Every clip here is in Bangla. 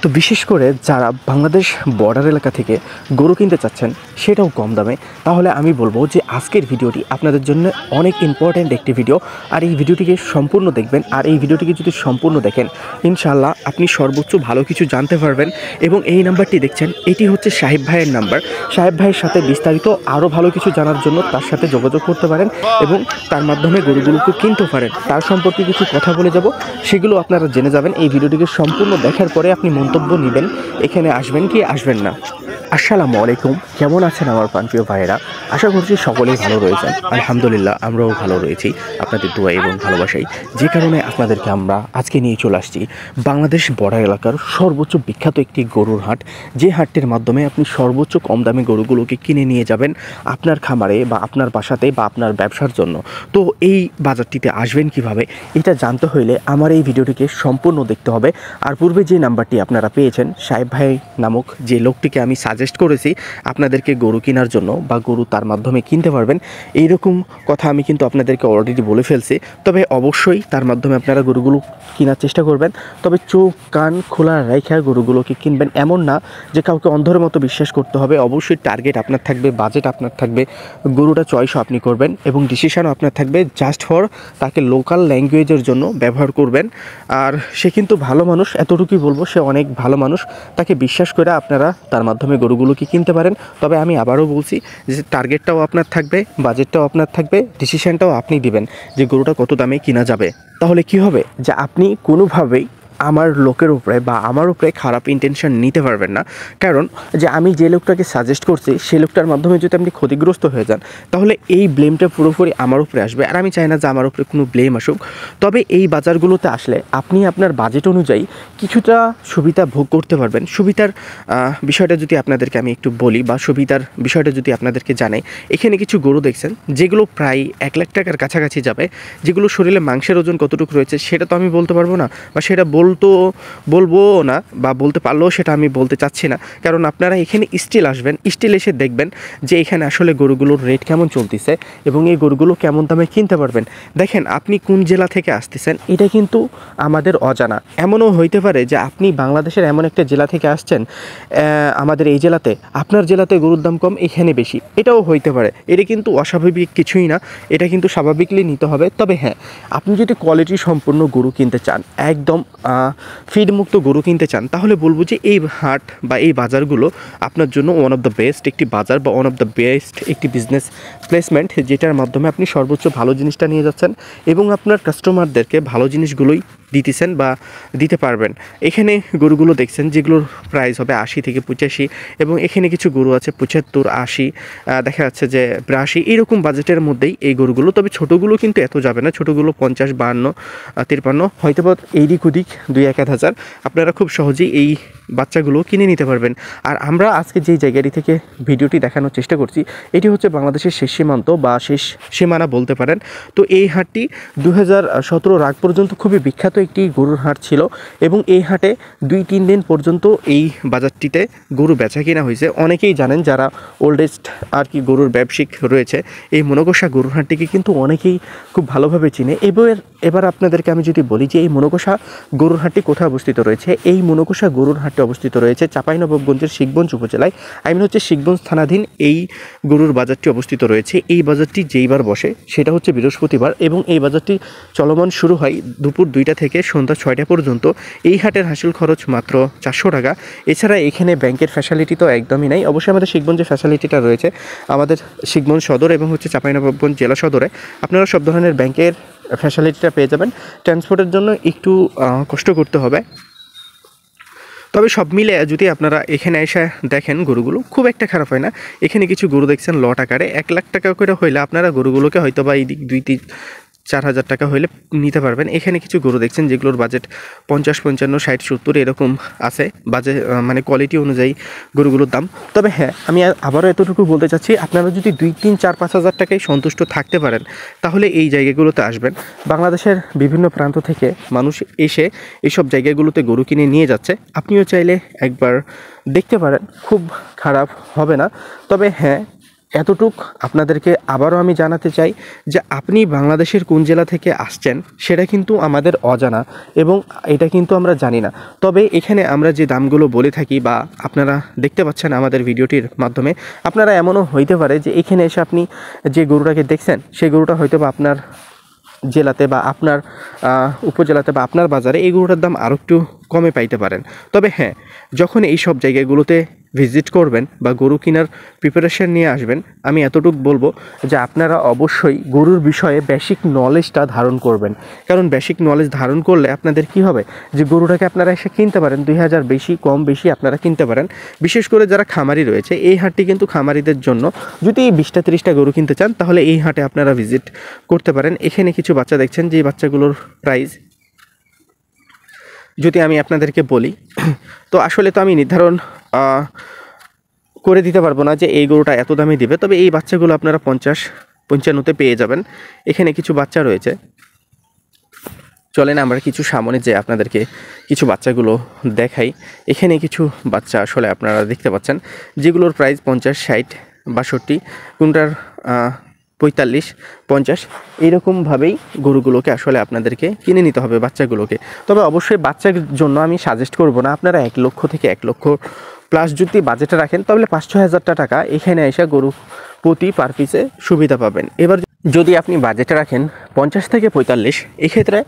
তো বিশেষ করে যারা বাংলাদেশ বর্ডার এলাকা থেকে গরু কিনতে চাচ্ছেন, সেটাও কম দামে, তাহলে আমি বলবো যে আজকের ভিডিওটি আপনাদের জন্য অনেক ইম্পর্ট্যান্ট একটি ভিডিও। আর এই ভিডিওটিকে সম্পূর্ণ দেখবেন, আর এই ভিডিওটিকে যদি সম্পূর্ণ দেখেন ইনশাআল্লাহ আপনি সর্বোচ্চ ভালো কিছু জানতে পারবেন। এবং এই নাম্বারটি দেখছেন, এটি হচ্ছে সাহেব ভাইয়ের নাম্বার। সাহেব ভাইয়ের সাথে বিস্তারিত আরও ভালো কিছু জানার জন্য তার সাথে যোগাযোগ করতে পারেন এবং তার মাধ্যমে গরুগুলোকে কিনতে পারেন। তার সম্পর্কে কিছু কথা বলে যাব, সেগুলো আপনারা জেনে যাবেন। এই ভিডিওটিকে সম্পূর্ণ দেখার পরে আপনি মন্তব্য নেবেন, এখানে আসবেন কি আসবেন না। আসসালামু আলাইকুম, কেমন আছেন আমার প্রিয় ভাইয়েরা? আশা করছি সকলেই ভালো রয়েছেন। আলহামদুলিল্লাহ আমরাও ভালো রয়েছি আপনাদের দোয়া এবং ভালোবাসাই, যে কারণে আপনাদেরকে আমরা আজকে নিয়ে চলে আসছি বাংলাদেশ বর্ডার এলাকার সর্বোচ্চ বিখ্যাত একটি গরুর হাট, যে হাটটির মাধ্যমে আপনি সর্বোচ্চ কম দামে গরুগুলোকে কিনে নিয়ে যাবেন আপনার খামারে বা আপনার বাসাতে বা আপনার ব্যবসার জন্য। তো এই বাজারটিতে আসবেন কিভাবে, এটা জানতে হইলে আমার এই ভিডিওটিকে সম্পূর্ণ দেখতে হবে। আর পূর্বে যে নাম্বারটি আপনারা পেয়েছেন, সাহেব ভাই নামক যে লোকটিকে আমি সাজেস্ট করেছি আপনাদেরকে গরু কেনার জন্য বা গরু তার মাধ্যমে কিনতে পারবেন, এইরকম কথা আমি কিন্তু আপনাদেরকে অলরেডি বলে ফেলছি। তবে অবশ্যই তার মাধ্যমে আপনারা গরুগুলো কেনার চেষ্টা করবেন, তবে চোখ কান খোলা রেখে গরুগুলোকে কিনবেন। এমন না যে কাউকে অন্ধের মতো বিশ্বাস করতে হবে। অবশ্যই টার্গেট আপনার থাকবে, বাজেট আপনার থাকবে, গরুটা চয়েসও আপনি করবেন এবং ডিসিশনও আপনার থাকবে জাস্ট ফর তাকে লোকাল ল্যাঙ্গুয়েজের জন্য ব্যবহার করবেন। আর সে কিন্তু ভালো মানুষ, এতটুকুই বলবো, সে অনেক ভালো মানুষ। তাকে বিশ্বাস করে আপনারা তার মাধ্যমে গরুগুলোকে কিনতে পারেন। তবে আমি আবারও বলছি যে টার্গেটটাও আপনার থাকবে, বাজেটটাও আপনার থাকবে, ডিসিশনটাও আপনি দিবেন যে গরুটা কত দামে কিনা যাবে। তাহলে কি হবে যে আপনি কোনোভাবেই আমার লোকের উপরে বা আমার উপরে খারাপ ইন্টেনশন নিতে পারবেন না। কারণ যে আমি যে লোকটাকে সাজেস্ট করছি সেই লোকটার মাধ্যমে যদি আপনি ক্ষতিগ্রস্ত হয়ে যান, তাহলে এই ব্লেমটা পুরোপুরি আমার উপরে আসবে। আর আমি চাই না যে আমার উপরে কোনো ব্লেম আসুক। তবে এই বাজারগুলোতে আসলে আপনি আপনার বাজেট অনুযায়ী কিছুটা সুবিধা ভোগ করতে পারবেন। সুবিধার বিষয়টা যদি আপনাদেরকে আমি একটু বলি বা সুবিধার বিষয়টা যদি আপনাদেরকে জানাই, এখানে কিছু গরু দেখছেন যেগুলো প্রায় 1 লাখ টাকার কাছাকাছি যাবে, যেগুলো শরীরে মাংসের ওজন কতটুকু রয়েছে সেটা তো আমি বলতে পারবো না, বা সেটা বলবো না, বা বলতে পারলেও সেটা আমি বলতে চাচ্ছি না। কারণ আপনারা এখানে স্টিল আসবেন, স্টিল এসে দেখবেন যে এখানে আসলে গরুগুলোর রেট কেমন চলতেছে এবং এই গরুগুলো কেমন দামে কিনতে পারবেন। দেখেন আপনি কোন জেলা থেকে আসতেছেন এটা কিন্তু আমাদের অজানা। এমনও হইতে পারে যে আপনি বাংলাদেশের এমন একটা জেলা থেকে আসছেন, আমাদের এই জেলাতে, আপনার জেলাতে গরুর দাম কম, এখানে বেশি, এটাও হইতে পারে। এটা কিন্তু অস্বাভাবিক কিছুই না, এটা কিন্তু স্বাভাবিকলি নিতে হবে। তবে হ্যাঁ, আপনি যদি কোয়ালিটি সম্পূর্ণ গরু কিনতে চান, একদম ফিডমুক্ত গরু কিনতে চান, তাহলে বলবো যে এই হাট বা এই বাজারগুলো আপনার জন্য ওয়ান অফ দ্য বেস্ট একটি বাজার বা ওয়ান অফ দ্য বেস্ট একটি বিজনেস প্লেসমেন্ট, যেটার মাধ্যমে আপনি সর্বোচ্চ ভালো জিনিসটা নিয়ে যাচ্ছেন এবং আপনার কাস্টমারদেরকে ভালো জিনিসগুলোই দিতেছেন বা দিতে পারবেন। এখানে গরুগুলো দেখছেন যেগুলোর প্রাইস হবে 80 থেকে 85, এবং এখানে কিছু গরু আছে 75, 80, দেখা যাচ্ছে যে 82, এরকম বাজেটের মধ্যেই এই গরুগুলো। তবে ছোটোগুলো কিন্তু এত যাবে না, ছোটোগুলো 50, 52, 53, হয়তো বা এইদিক ওদিক 2-1 হাজার আপনারা খুব সহজেই এই বাচ্চাগুলো কিনে নিতে পারবেন। আর আমরা আজকে যেই জায়গাটি থেকে ভিডিওটি দেখানোর চেষ্টা করছি, এটি হচ্ছে বাংলাদেশের শেষ সীমান্ত বা শেষ সীমানা বলতে পারেন। তো এই হাটটি 2017 আগ পর্যন্ত খুবই বিখ্যাত একটি গরুর হাট ছিল এবং এই হাটে 2-3 দিন পর্যন্ত এই বাজারটিতে গরু বেচা কিনা হয়েছে। অনেকেই জানেন যারা ওল্ডেস্ট আর কি গরুর ব্যবসায়িক রয়েছে, এই মনকষা গরুর হাটটিকে কিন্তু অনেকেই খুব ভালোভাবে চিনে। এবার আপনাদেরকে আমি যদি বলি যে এই মনকষা গরুর হাটটি কোথায় অবস্থিত রয়েছে, এই মনকষা গরুর হাটটি অবস্থিত রয়েছে চাঁপাইনবাবগঞ্জের শিখগঞ্জ উপজেলায়, হচ্ছে শিখগঞ্জ থানাধীন এই গরুর বাজারটি অবস্থিত রয়েছে। এই বাজারটি যেইবার বসে সেটা হচ্ছে বৃহস্পতিবার, এবং এই বাজারটি চলমান শুরু হয় দুপুর 2টা থেকে সন্ধ্যা 6টা পর্যন্ত। এই হাটের হাসিল খরচ মাত্র 400 টাকা। এছাড়া এখানে ব্যাংকের ফ্যাসিলিটি তো একদমই নাই। অবশ্যই আমাদের শিখগঞ্জের ফ্যাসিলিটিটা রয়েছে, আমাদের শিখগঞ্জ সদর এবং হচ্ছে চাঁপাইনবাবগঞ্জ জেলা সদরে আপনারা সব ধরনের ব্যাংকের ফ্যাসিলিটিটা পেয়ে যাবেন। ট্রান্সপোর্টের জন্য একটু কষ্ট করতে হবে। তবে সব মিলে যদি আপনারা এখানে এসে দেখেন গরুগুলো খুব একটা খারাপ হয় না। এখানে কিছু গরু দেখছেন লট আকারে 1 লাখ টাকা করে হইলে আপনারা গরুগুলোকে হয়তো বা এই দিক 2-4 হাজার টাকা হইলে নিতে পারবেন। এখানে কিছু গরু দেখছেন যেগুলোর বাজেট 50, 55, 60, 70 এরকম আছে বাজেট, মানে কোয়ালিটি অনুযায়ী গরুগুলোর দাম। তবে হ্যাঁ, আমি আবারও এতটুকু বলতে চাচ্ছি, আপনারা যদি 2-3-4-5 হাজার টাকায় সন্তুষ্ট থাকতে পারেন তাহলে এই জায়গাগুলোতে আসবেন। বাংলাদেশের বিভিন্ন প্রান্ত থেকে মানুষ এসে এইসব জায়গাগুলোতে গরু কিনে নিয়ে যাচ্ছে, আপনিও চাইলে একবার দেখতে পারেন, খুব খারাপ হবে না। তবে হ্যাঁ, এতটুক আপনাদেরকে আবারও আমি জানাতে চাই যে আপনি বাংলাদেশের কোন জেলা থেকে আসছেন সেটা কিন্তু আমাদের অজানা এবং এটা কিন্তু আমরা জানি না। তবে এখানে আমরা যে দামগুলো বলে থাকি বা আপনারা দেখতে পাচ্ছেন আমাদের ভিডিওটির মাধ্যমে, আপনারা এমনও হইতে পারে যে এখানে এসে আপনি যে গরুটাকে দেখছেন সেই গরুটা হয়তো বা আপনার জেলাতে বা আপনার উপজেলাতে বা আপনার বাজারে এই গরুটার দাম আরও একটু কমে পাইতে পারেন। তবে হ্যাঁ, যখন এই সব জায়গাগুলোতে ভিজিট করবেন বা গরু কেনার প্রিপারেশন নিয়ে আসবেন, আমি এতটুকু বলবো যে আপনারা অবশ্যই গরুর বিষয়ে বেসিক নলেজটা ধারণ করবেন। কারণ বেসিক নলেজ ধারণ করলে আপনাদের কি হবে, যে গরুটাকে আপনারা এসে কিনতে পারেন 2000 বেশি কম বেশি আপনারা কিনতে পারেন। বিশেষ করে যারা খামারি রয়েছে, এই হাটটি কিন্তু খামারিদের জন্য। যদি 20টা 30টা গরু কিনতে চান তাহলে এই হাটে আপনারা ভিজিট করতে পারেন। এখানে কিছু বাচ্চা দেখছেন, যে বাচ্চাগুলোর প্রাইস যদি আমি আপনাদেরকে বলি, তো আসলে তো আমি নির্ধারণ করে দিতে পারবো না যে এই গরুটা এত দামে দিবে। তবে এই বাচ্চাগুলো আপনারা 50-55তে পেয়ে যাবেন। এখানে কিছু বাচ্চা রয়েছে, চলেন আমরা কিছু সামনে যে আপনাদেরকে কিছু বাচ্চাগুলো দেখাই। এখানে কিছু বাচ্চা আসলে আপনারা দেখতে পাচ্ছেন, যেগুলোর প্রাইস 50, 60, 62, কোনটার 45, 50, এইরকমভাবেই গরুগুলোকে আসলে আপনাদেরকে কিনে নিতে হবে বাচ্চাগুলোকে। তবে অবশ্যই বাচ্চার জন্য আমি সাজেস্ট করব না, আপনারা 1 লক্ষ থেকে 1 লক্ষ প্লাস যদি বাজেটে রাখেন তাহলে 5-6 হাজার টাকা এখানে এসে গরু প্রতি পার পিসে সুবিধা পাবেন। এবার যদি আপনি বাজেটে রাখেন 50 থেকে 45, এক্ষেত্রে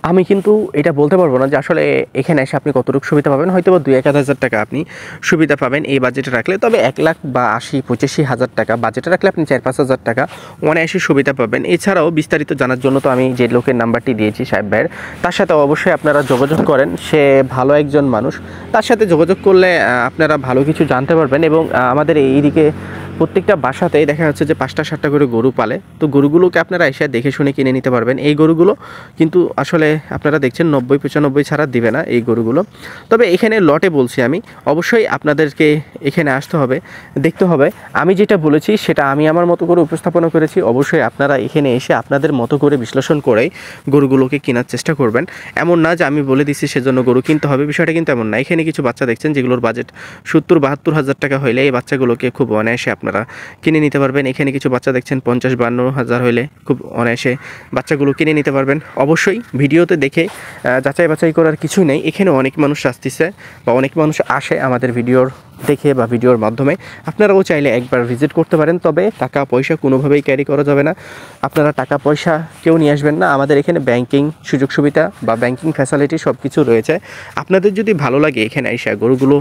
আমি কিন্তু এটা বলতে পারবো না যে আসলে এখানে এসে আপনি কতটুকু সুবিধা পাবেন। হয়তো বা 2-1 হাজার টাকা আপনি সুবিধা পাবেন এই বাজেটে রাখলে। তবে 1 লাখ বা 80-85 হাজার টাকা বাজেটে রাখলে আপনি 4-5 হাজার টাকা অনায়াসে সুবিধা পাবেন। এছাড়াও বিস্তারিত জানার জন্য তো আমি যে লোকের নাম্বারটি দিয়েছি সাহেব ভাইয়ের, তার সাথে অবশ্যই আপনারা যোগাযোগ করেন। সে ভালো একজন মানুষ, তার সাথে যোগাযোগ করলে আপনারা ভালো কিছু জানতে পারবেন। এবং আমাদের এইদিকে প্রত্যেকটা বাসাতেই দেখা যাচ্ছে যে 5টা-7টা করে গরু পালে। তো গরুগুলোকে আপনারা এসে দেখে শুনে কিনে নিতে পারবেন। এই গরুগুলো কিন্তু আসলে আপনারা দেখছেন 90-95 ছাড়া দিবে না এই গরুগুলো। তবে এখানে লটে বলছি আমি, অবশ্যই আপনাদেরকে এখানে আসতে হবে, দেখতে হবে। আমি যেটা বলেছি সেটা আমি আমার মতো করে উপস্থাপনা করেছি। অবশ্যই আপনারা এখানে এসে আপনাদের মতো করে বিশ্লেষণ করেই গরুগুলোকে কেনার চেষ্টা করবেন। এমন না যে আমি বলে দিচ্ছি সেজন্য গরু কিনতে হবে, বিষয়টা কিন্তু এমন না। এখানে কিছু বাচ্চা দেখছেন যেগুলোর বাজেট 70-72 হাজার টাকা হইলে এই বাচ্চাগুলোকে খুব অনায়াসে আপনারা কিনে নিতে পারবেন। এখানে কিছু বাচ্চা দেখছেন 50-52 হাজার হইলে খুব অনায়াসে বাচ্চাগুলো কিনে নিতে পারবেন। অবশ্যই ভিডিওতে দেখে যাচাই বাছাই করার কিছুই নেই। এখানে অনেক মানুষ আসতেছে বা অনেক মানুষ আসে আমাদের ভিডিওর দেখে বা ভিডিওর মাধ্যমে। আপনারাও চাইলে একবার ভিজিট করতে পারেন। তবে টাকা পয়সা কোনোভাবেই ক্যারি করা যাবে না, আপনারা টাকা পয়সা কেউ নিয়ে আসবেন না। আমাদের এখানে ব্যাংকিং সুযোগ সুবিধা বা ব্যাংকিং ফ্যাসিলিটি সব কিছু রয়েছে। আপনাদের যদি ভালো লাগে এখানে এসে গরুগুলো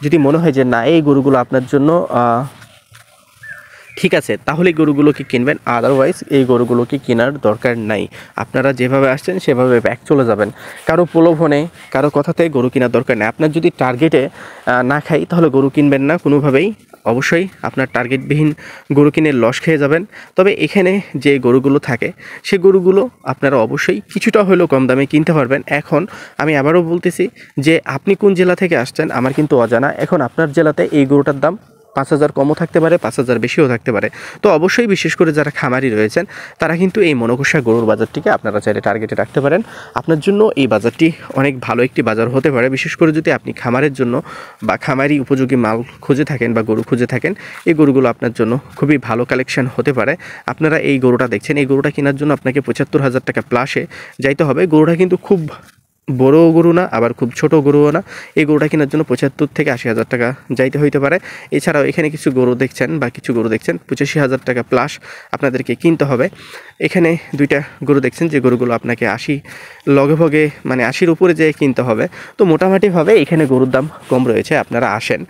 যদি মনে হয় যে না এই গরুগুলো আপনার জন্য ঠিক আছে, তাহলে গরুগুলোকে কিনবেন। আদারওয়াইজ এই গরুগুলোকে কেনার দরকার নাই। আপনারা যেভাবে আসছেন সেভাবে ব্যাক চলে যাবেন। কারো প্রলোভনে কারো কথাতে গরু কেনার দরকার নেই। আপনার যদি টার্গেটে না খাই তাহলে গরু কিনবেন না কোনোভাবেই। অবশ্যই আপনার টার্গেটবিহীন গরু কিনে লস খেয়ে যাবেন। তবে এখানে যে গরুগুলো থাকে সে গরুগুলো আপনারা অবশ্যই কিছুটা হলেও কম দামে কিনতে পারবেন। এখন আমি আবারও বলতেছি যে আপনি কোন জেলা থেকে আসছেন আমার কিন্তু অজানা। এখন আপনার জেলাতে এই গরুটার দাম 5,000 কমও থাকতে পারে, 5,000 বেশিও থাকতে পারে। তো অবশ্যই বিশেষ করে যারা খামারি রয়েছেন তারা কিন্তু এই মনকষা গরুর বাজারটিকে আপনারা চাইলে টার্গেটে রাখতে পারেন। আপনার জন্য এই বাজারটি অনেক ভালো একটি বাজার হতে পারে। বিশেষ করে যদি আপনি খামারের জন্য বা খামারি উপযোগী মাল খুঁজে থাকেন বা গরু খুঁজে থাকেন, এই গরুগুলো আপনার জন্য খুবই ভালো কালেকশন হতে পারে। আপনারা এই গরুটা দেখছেন, এই গরুটা কেনার জন্য আপনাকে 75,000 টাকা প্লাসে যাইতে হবে। গরুটা কিন্তু খুব বড় গরু না, আবার খুব ছোট গরুও না। এই গরুটা কেনার জন্য 75 থেকে 80,000 টাকা যাইতে হইতে পারে। এছাড়াও এখানে কিছু গরু দেখছেন বা কিছু গরু দেখছেন 85,000 টাকা প্লাস আপনাদেরকে কিনতে হবে। এখানে 2টা গরু দেখছেন যে গরুগুলো আপনাকে 80 লগে ভগে মানে 80-র উপরে যেয়ে কিনতে হবে। তো মোটামুটিভাবে এখানে গরুর দাম কম রয়েছে। আপনারা আসেন,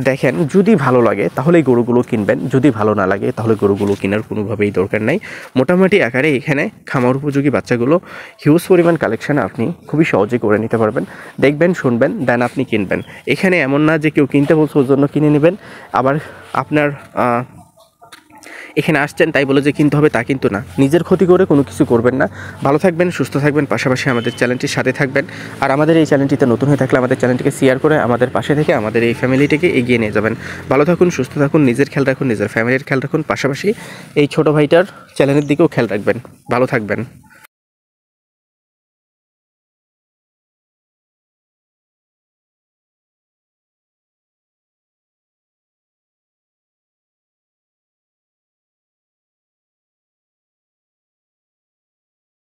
দেখেন, যদি ভালো লাগে তাহলে এই গরুগুলো কিনবেন, যদি ভালো না লাগে তাহলে গরুগুলো কেনার কোনোভাবেই দরকার নাই। মোটামুটি আকারে এখানে খামার উপযোগী বাচ্চাগুলো হিউজ পরিমাণ কালেকশন আপনি খুবই সহজে করে নিতে পারবেন। দেখবেন, শুনবেন, দেন আপনি কিনবেন। এখানে এমন না যে কেউ কিনতে বলছে ওর জন্য কিনে নেবেন, আবার আপনার এখানে আসছেন তাই বলে যে কিনতে হবে তা কিন্তু না। নিজের ক্ষতি করে কোনো কিছু করবেন না। ভালো থাকবেন, সুস্থ থাকবেন, পাশাপাশি আমাদের চ্যানেলটির সাথে থাকবেন। আর আমাদের এই চ্যানেলটিতে নতুন হয়ে থাকলে আমাদের চ্যানেলটিকে শেয়ার করে আমাদের পাশে থেকে আমাদের এই ফ্যামিলিটিকে এগিয়ে নিয়ে যাবেন। ভালো থাকুন, সুস্থ থাকুন, নিজের খেয়াল রাখুন, নিজের ফ্যামিলির খেয়াল রাখুন, পাশাপাশি এই ছোটো ভাইটার চ্যানেলের দিকেও খেয়াল রাখবেন। ভালো থাকবেন।